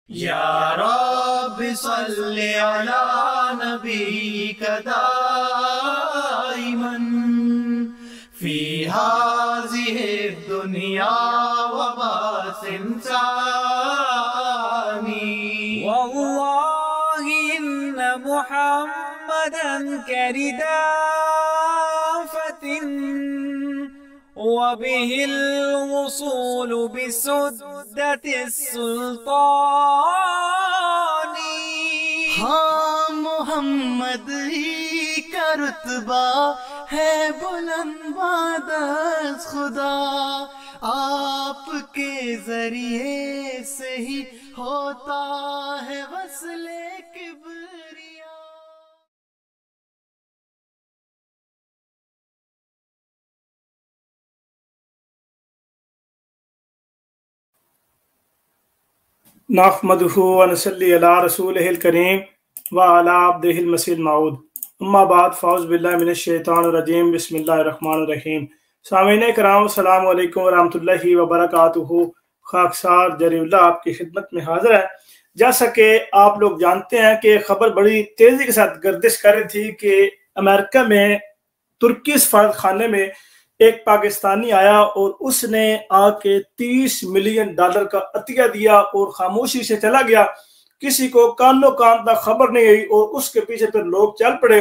या रब सल्ले अला नबी दाइमन फी हाज़िहि दुनिया व बासिन सानी वल्लाहि इन्न मुहम्मदन करिदाफतिन वबिहिल वसूलु बिसुद्दतिस सुल्तानी। हाँ, मोहम्मद ही का रुतबा है बुलंद बादस खुदा, आपके जरिए से ही होता है वस्ले किबरिया। नहमदुहु व नसल्ली अला रसूलिहिल करीम व अला अब्दिहिल मसीहिल मऊद। अम्मा बाद फ़ाउज़ बिल्लाहि मिनश शैतानिर रजीम। बिस्मिल्लाहिर रहमानिर रहीम। सामीन कराम, अस्सलामु अलैकुम व रहमतुल्लाहि व बरकातुहू। खाकसार जरीउल्लाह आपकी खिदमत में हाजिर है। जैसा कि आप लोग जानते हैं कि खबर बड़ी तेजी के साथ गर्दिश कर रही थी कि अमेरिका में तुर्की सफारत खाने में एक पाकिस्तानी आया और उसने आके $30 मिलियन का अतिया दिया और खामोशी से चला गया। किसी को कानो कान तक खबर नहीं आई और उसके पीछे फिर लोग चल पड़े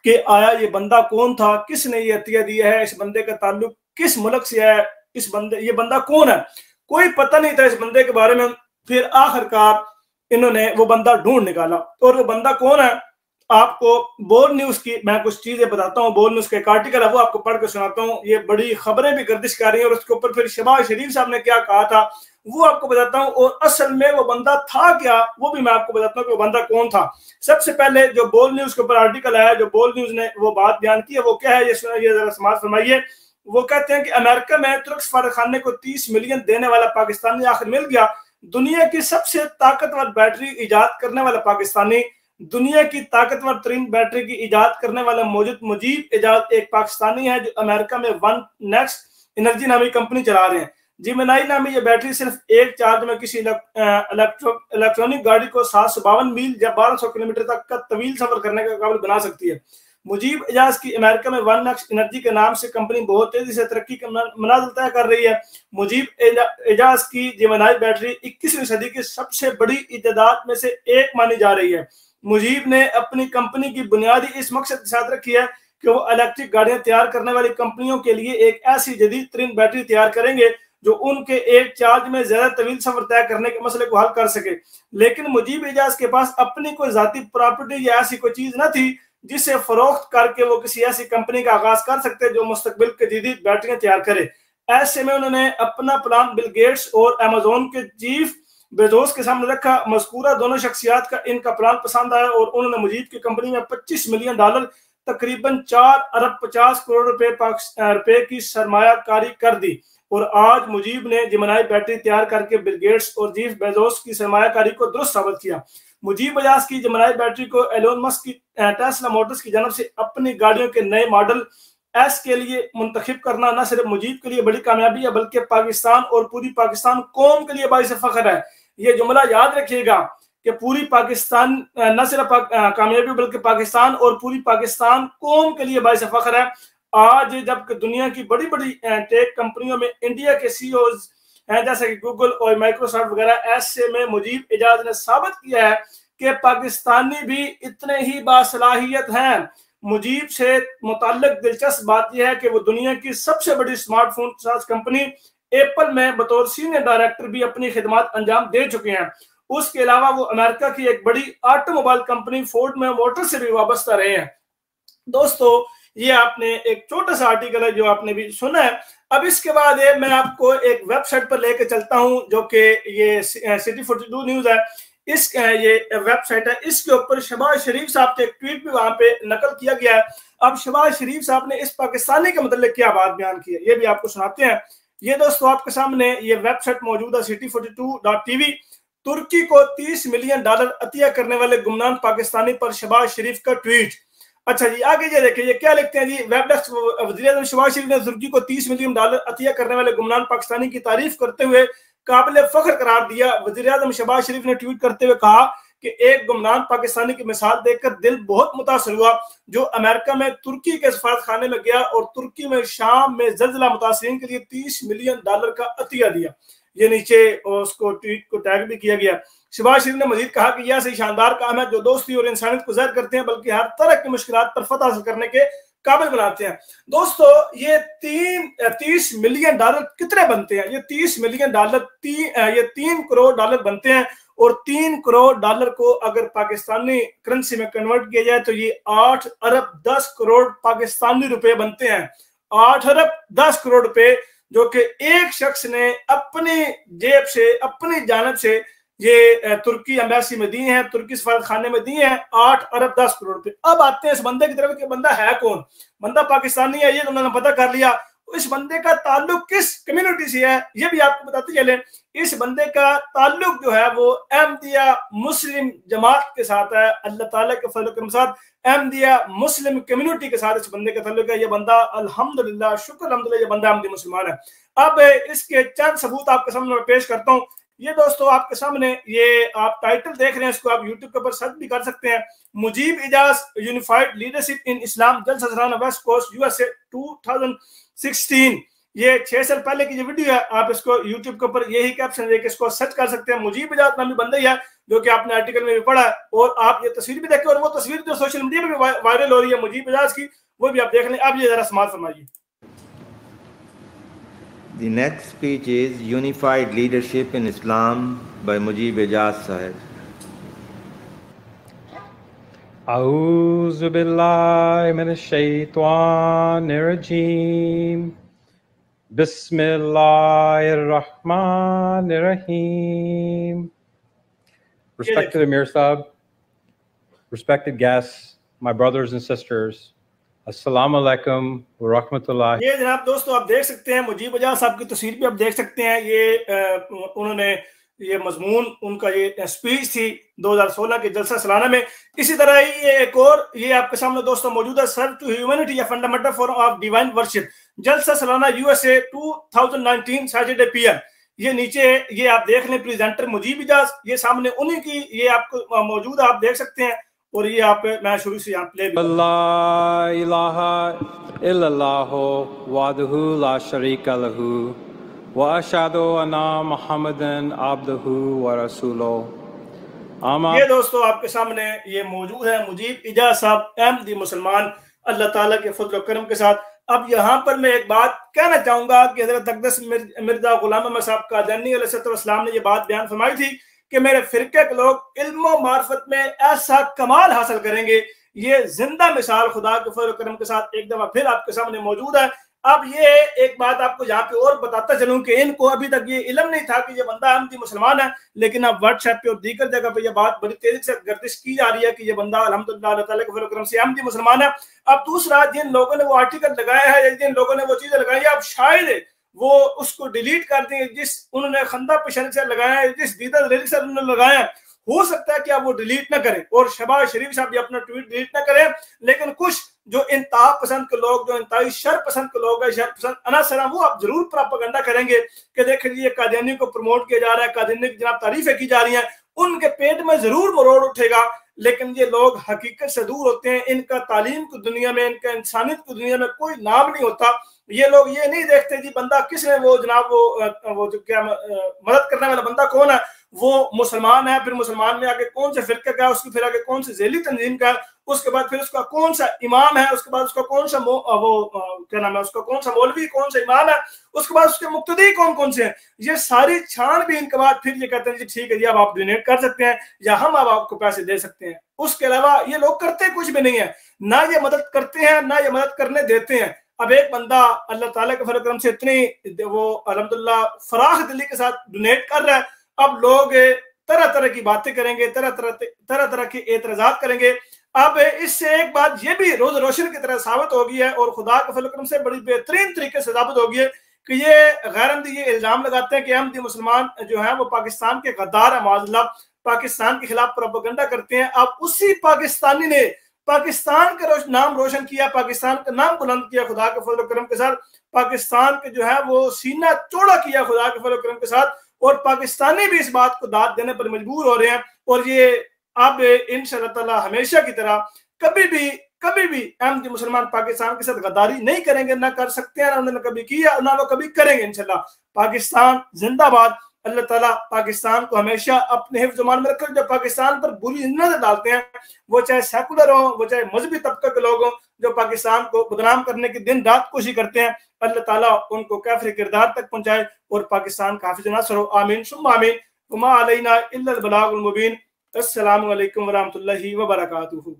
कि आया ये बंदा कौन था, किसने ये अतिया दिया है, इस बंदे का ताल्लुक किस मुल्क से है, ये बंदा कौन है। कोई पता नहीं था इस बंदे के बारे में। फिर आखिरकार इन्होंने वो बंदा ढूंढ निकाला और वो बंदा कौन है, आपको बोल न्यूज की मैं कुछ चीजें बताता हूँ। बोल न्यूज का एक आर्टिकल है, वो आपको पढ़ के सुनाता हूँ। ये बड़ी खबरें भी गर्दिश कर रही हैं और उसके ऊपर फिर शहबाज शरीफ साहब ने क्या कहा था वो आपको बताता हूँ, और असल में वो बंदा था क्या वो भी मैं आपको बताता हूँ कि वो बंदा कौन था। सबसे पहले जो बोल न्यूज के ऊपर आर्टिकल आया, जो बोल न्यूज ने वो बात बयान की है, वो क्या है ये जरा समाज फरमाइए। वो कहते हैं कि अमेरिका में तुर्क सफारत खाने को 30 मिलियन देने वाला पाकिस्तानी आखिर मिल गया। दुनिया की सबसे ताकतवर बैटरी इजाद करने वाला पाकिस्तानी, दुनिया की ताकतवर तरीन बैटरी की इजाद करने वाला मुजीब इजाद एक पाकिस्तानी है जो अमेरिका में वन नेक्स्ट एनर्जी नामी कंपनी चला रहे हैं। जिमेनाई नामी ये बैटरी सिर्फ एक चार्ज में किसी इलेक्ट्रॉनिक गाड़ी को 752 मील या 1200 किलोमीटर तक का तवील सफर करने का काबिल बना सकती है। मुजीब इजाज की अमेरिका में वन नेक्स्ट एनर्जी के नाम से कंपनी बहुत तेजी से तरक्की का मनाजिल तय कर रही है। मुजीब इजाज की जिमेनाई बैटरी 21वीं सदी की सबसे बड़ी इजादात में से एक मानी जा रही है। मुजीब ने अपनी कंपनी की बुनियादी इस मकसद के साथ रखी है कि वो इलेक्ट्रिक गाड़ियां तैयार करने वाली कंपनियों के लिए एक ऐसी जदीद तरीन बैटरी तैयार करेंगे जो उनके एक चार्ज में ज्यादा तवील सफर तय करने के मसले को हल कर सके। लेकिन मुजीब इजाज के पास अपनी कोई जाती प्रॉपर्टी या ऐसी कोई चीज न थी जिसे फरोख्त करके वो किसी ऐसी कंपनी का आगाज कर सकते जो मुस्तकबिल के जदीद बैटरियां तैयार करे। ऐसे में उन्होंने अपना प्लान बिल गेट्स और अमेजोन के चीफ बेजोस के सामने रखा। मज़कूरा दोनों शख्सियात का इनका प्लान पसंद आया और उन्होंने मुजीब की कंपनी में $25 मिलियन तकरीबन 4 अरब 50 करोड़ रुपए की सरमायाकारी कर दी। और आज मुजीब ने जिमेनाई बैटरी तैयार करके बिल गेट्स और जीफ बेजोस की सरमायाकारी को दुरुस्त साबित किया। मुजीब बजाज की जिमेनाई बैटरी को एलोन मस्क की टेस्ला मोटर्स की जानब से अपनी गाड़ियों के नए मॉडल एस के लिए मुंतखब करना न सिर्फ मुजीब के लिए बड़ी कामयाबी है बल्कि पाकिस्तान और पूरी पाकिस्तान कौम के लिए बाइस फख्र है। ये जुमला याद रखिएगा कि पूरी पाकिस्तान न सिर्फ कामयाबी बल्कि पाकिस्तान और पूरी पाकिस्तान कौम के लिए बाइस फख्र है। आज जब दुनिया की बड़ी बड़ी टेक कंपनियों में इंडिया के सीईओज हैं जैसे कि गूगल और माइक्रोसॉफ्ट वगैरह, ऐसे में मुजीब इजाज ने साबित किया है कि पाकिस्तानी भी इतने ही बासलाहियत हैं। मुजीब से मुताल्लिक दिलचस्प बात यह है कि वो दुनिया की सबसे बड़ी स्मार्टफोन कंपनी एप्पल में बतौर सीनियर डायरेक्टर भी अपनी खिदमत अंजाम दे चुके हैं। उसके अलावा वो अमेरिका की एक बड़ी ऑटोमोबाइल कंपनी फोर्ड में मोटर से भी वाबस्ता रहे हैं। दोस्तों, ये आपने एक छोटा सा आर्टिकल है जो आपने भी सुना है। अब इसके बाद मैं आपको एक वेबसाइट पर लेकर चलता हूं जो कि ये सिटी 42 न्यूज है। ये वेबसाइट है, इसके ऊपर शहबाज शरीफ साहब के एक ट्वीट भी वहां पे नकल किया गया है। अब शहबाज शरीफ साहब ने इस पाकिस्तानी के मतलब क्या बात बयान की है ये भी आपको सुनाते हैं। ये दोस्तों आपके सामने ये वेबसाइट मौजूद है city42.tv। तुर्की को $30 मिलियन अतिया करने वाले गुमनाम पाकिस्तानी पर शहबाज शरीफ का ट्वीट। अच्छा जी, आगे ये देखिए ये क्या लिखते हैं जी। वेब डेस्क वज़ीर-ए-आज़म शहबाज शरीफ ने तुर्की को $30 मिलियन अतिया करने वाले गुमनाम पाकिस्तानी की तारीफ करते हुए काबिल फख्र करार दिया। वज़ीर आज़म शहबाज शरीफ ने ट्वीट करते हुए कहा कि एक गुमनाम पाकिस्तानी की मिसाल देखकर दिल बहुत मुतासर हुआ, जो अमेरिका में तुर्की के सफारत खाने में गया और तुर्की में शाम में जल्जला मुतासरीन के लिए $30 मिलियन का अतिया दिया। ये नीचे उसको ट्वीट को टैग भी किया गया। शहबाज शरीफ ने मजीद कहा कि यह ऐसी शानदार काम है जो दोस्ती और इंसानियत को ज़ाहिर करते हैं, बल्कि हर तरह की मुश्किलात पर फतह हासिल करने के काबिल बनाते हैं। दोस्तों, ये $30 मिलियन कितने बनते हैं? ये $30 मिलियन ये $3 करोड़ बनते हैं, और $3 करोड़ को अगर पाकिस्तानी करेंसी में कन्वर्ट किया जाए तो ये 8 अरब 10 करोड़ पाकिस्तानी रुपए बनते हैं। 8 अरब 10 करोड़ रुपए जो कि एक शख्स ने अपनी जेब से, अपनी जानब से ये तुर्की एम्बेसी में दिए हैं, तुर्की सफारत खाने में दिए हैं, 8 अरब 10 करोड़ रुपए। अब आते हैं इस बंदे की तरफ कि बंदा है कौन। बंदा पाकिस्तानी है, ये तो उन्होंने पता कर लिया। इस बंदे का ताल्लुक किस कम्युनिटी से है ये भी आपको बताते चले। इस बंदे का ताल्लुक जो है वो अहमदिया मुस्लिम जमात के साथ है। अल्लाह ताला के फजल के साथ अहमदिया मुस्लिम कम्युनिटी के साथ इस बंदे का ताल्लुक है। ये बंदा अल्हम्दुलिल्लाह, शुक्र अल्हम्दुलिल्लाह, ये बंदा अहमदी मुसलमान है। अब इसके चंद सबूत आपके सामने पेश करता हूँ। ये दोस्तों आपके सामने, ये आप टाइटल देख रहे हैं, इसको आप यूट्यूब के ऊपर सर्च भी कर सकते हैं। Mujeeb Ijaz unified leadership in Islam जलसा सालाना वेस्ट कोस्ट यूएसए 2016। ये 6 साल पहले की जो वीडियो है, आप इसको यूट्यूब के ऊपर यही कैप्शन देके इसको सर्च कर सकते हैं। मुजीब इजाज नामी बंदा ही है जो कि आपने आर्टिकल में भी पढ़ा है, और आप ये तस्वीर भी देखें, और वो तस्वीर जो सोशल मीडिया में भी वायरल हो रही है मुजीब इजाज की, वो भी आप देख लें। अब ये जरा समाज फरमाइए। The next speech is Unified Leadership in Islam by Mujib Ijaz Sahib. A'udhu billahi minash shaitanir rajeem. Bismillahir Rahmanir Rahim. Respected Amir Sahib, respected guests, my brothers and sisters, अस्सलाम वालेकुम व रहमतुल्लाह। ये जनाब दोस्तों आप देख सकते हैं, मुजीब इजाज साहब की तस्वीर भी आप देख सकते हैं। ये उन्होंने ये मजमून उनका ये स्पीच थी 2016 के जलसा सालाना में। इसी तरह ही ये एक और ये आपके सामने दोस्तों मौजूद है, सर्व टू ह्यूमैनिटी या fundamental form of divine worship जलसा सालाना यूएसए 2019 सैटरडे पीएम। ये नीचे ये आप देख लें, प्रेजेंटर मुजीब इजाज, ये सामने उन्हीं की ये आपको मौजूद है, आप देख सकते हैं। और ये आप, मैं शुरू से यहाँ प्ले ला इलाहा इल्लल्लाहु वहदहु ला शरीका लहू व अशहदु अन्ना मुहम्मदन अब्दुहु व रसूलुहु। ये दोस्तों आपके सामने ये मौजूद है मुजीब इजाज साहब, अहमदी मुसलमान, अल्लाह ताला के फजल और करम के साथ। अब यहाँ पर मैं एक बात कहना चाहूंगा कि हज़रत अक़दस मिर्जा गुलाम अहमद साहब कादियानी अलैहिस्सलाम ने ये बात बयान फरमाई थी कि मेरे फिरके के लोग इल्म और मार्फत में ऐसा कमाल हासिल करेंगे। ये जिंदा मिसाल खुदा के फजल करम के साथ एक दफा फिर आपके सामने मौजूद है। अब ये एक बात आपको यहाँ पे और बताता चलूं कि इनको अभी तक ये इल्म नहीं था कि ये बंदा अहमदी मुसलमान है, लेकिन अब व्हाट्सएप पे और दीगर जगह पे ये बात बड़ी तेजी से गर्दिश की जा रही है कि ये बंदा अल्हम्दुलिल्लाह अल्लाह ताला के फजल करम से अहमदी मुसलमान है। अब दूसरा, जिन लोगों ने वो आर्टिकल लगाया है, जिन लोगों ने वो चीजें लगाई है, अब शायद वो उसको डिलीट कर देंगे। जिस उन्होंने खंदा पेशानी से लगाया है, जिस दीदा लिरिक्स से उन्होंने लगाया है, हो सकता है कि आप वो डिलीट ना करें और शहबाज शरीफ साहब भी अपना ट्वीट डिलीट ना करें, लेकिन कुछ जो इंतहा पसंद के लोग, जो इंतहाई शर पसंद के लोग हैं, शर पसंद अनासर, वो आप जरूर प्रोपेगेंडा करेंगे कि देख लीजिए कादियानी को प्रमोट किया जा रहा है, कादियानी की जनाब तारीफें की जा रही हैं, उनके पेट में जरूर मरोड़ उठेगा। लेकिन ये लोग हकीकत से दूर होते हैं, इनका तालीम की दुनिया में, इनका इंसानियत की दुनिया में कोई नाम नहीं होता। ये लोग ये नहीं देखते जी बंदा किसने वो जनाब वो जो क्या मदद करने वाला बंदा कौन है, वो मुसलमान है, फिर मुसलमान में आगे कौन से फिरके का है, उसकी फिर आगे कौन से झेली तंजीम का है, उसके बाद फिर उसका कौन सा इमाम है, उसके बाद उसका कौन सा क्या नाम है, उसका कौन सा मौलवी, कौन सा इमाम है, उसके बाद उसके मुक्तदी कौन कौन से हैं। ये सारी छानबीन के बाद फिर ये कहते हैं जी ठीक है जी अब आप डोनेट कर सकते हैं या हम अब आपको पैसे दे सकते हैं। उसके अलावा ये लोग करते कुछ भी नहीं है, ना ये मदद करते हैं ना ये मदद करने देते हैं। अब एक बंदा अल्लाह ताला के फजल करम से इतनी वो अल्हम्दुलिल्लाह फराख दिली के साथ डोनेट कर रहा है, अब लोग तरह तरह की बातें करेंगे, तरह तरह के एतराजात करेंगे। अब इससे एक बात ये भी रोज रोशन की तरह साबित हो गई है और खुदा के फजल करम से बड़ी बेहतरीन तरीके से साबित हो गई है कि ये गैर अहमदी ये इल्जाम लगाते हैं कि अहमदी मुसलमान जो है वो पाकिस्तान के गद्दार है, माज़अल्लाह पाकिस्तान के खिलाफ प्रोपेगेंडा करते हैं। अब उसी पाकिस्तानी ने पाकिस्तान का नाम रोशन किया, पाकिस्तान का नाम बुलंद किया खुदा के फजल करम के साथ, पाकिस्तान के जो है वो सीना चौड़ा किया खुदा के फजल करम के साथ, और पाकिस्तानी भी इस बात को दाद देने पर मजबूर हो रहे हैं। और ये अब इंशाअल्लाह ताला हमेशा की तरह कभी भी अहमदी मुसलमान पाकिस्तान के साथ गद्दारी नहीं करेंगे, ना कर सकते हैं, ना उन्होंने कभी किया, ना वो कभी करेंगे। इंशाअल्लाह पाकिस्तान जिंदाबाद। अल्लाह ताला पाकिस्तान को हमेशा अपने हिफ्ज़ मान में रखे। जो पाकिस्तान पर बुरी नजर डालते हैं, वो चाहे सेकुलर हो, वो चाहे मजहबी तबके के लोग हों, जो पाकिस्तान को बदनाम करने की दिन रात कोशिश करते हैं, अल्लाह ताला उनको काफिर किरदार तक पहुंचाए और पाकिस्तान का हाफिज़ नासर हो। आमीन सुम्मा आमीन। वमा अलैना इल्लल बलागुल मुबीन। अस्सलामु अलैकुम वरहमतुल्लाहि वबरकातुहू।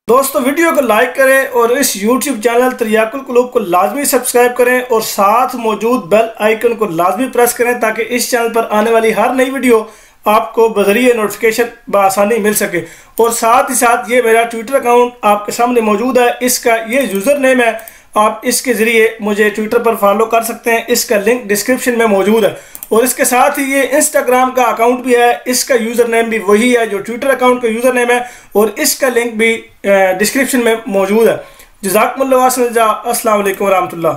दोस्तों वीडियो को लाइक करें और इस YouTube चैनल तरियाकुल कुलूब को लाजमी सब्सक्राइब करें और साथ मौजूद बेल आइकन को लाजमी प्रेस करें ताकि इस चैनल पर आने वाली हर नई वीडियो आपको बजरिए नोटिफिकेशन बआसानी मिल सके। और साथ ही साथ ये मेरा ट्विटर अकाउंट आपके सामने मौजूद है, इसका ये यूज़र नेम है, आप इसके ज़रिए मुझे ट्विटर पर फॉलो कर सकते हैं, इसका लिंक डिस्क्रिप्शन में मौजूद है। और इसके साथ ही ये इंस्टाग्राम का अकाउंट भी है, इसका यूज़र नेम भी वही है जो ट्विटर अकाउंट का यूज़र नेम है और इसका लिंक भी डिस्क्रिप्शन में मौजूद है। जज़ाकुमुल्लाह खैर। अस्सलाम वालेकुम व रहमतुल्लाह।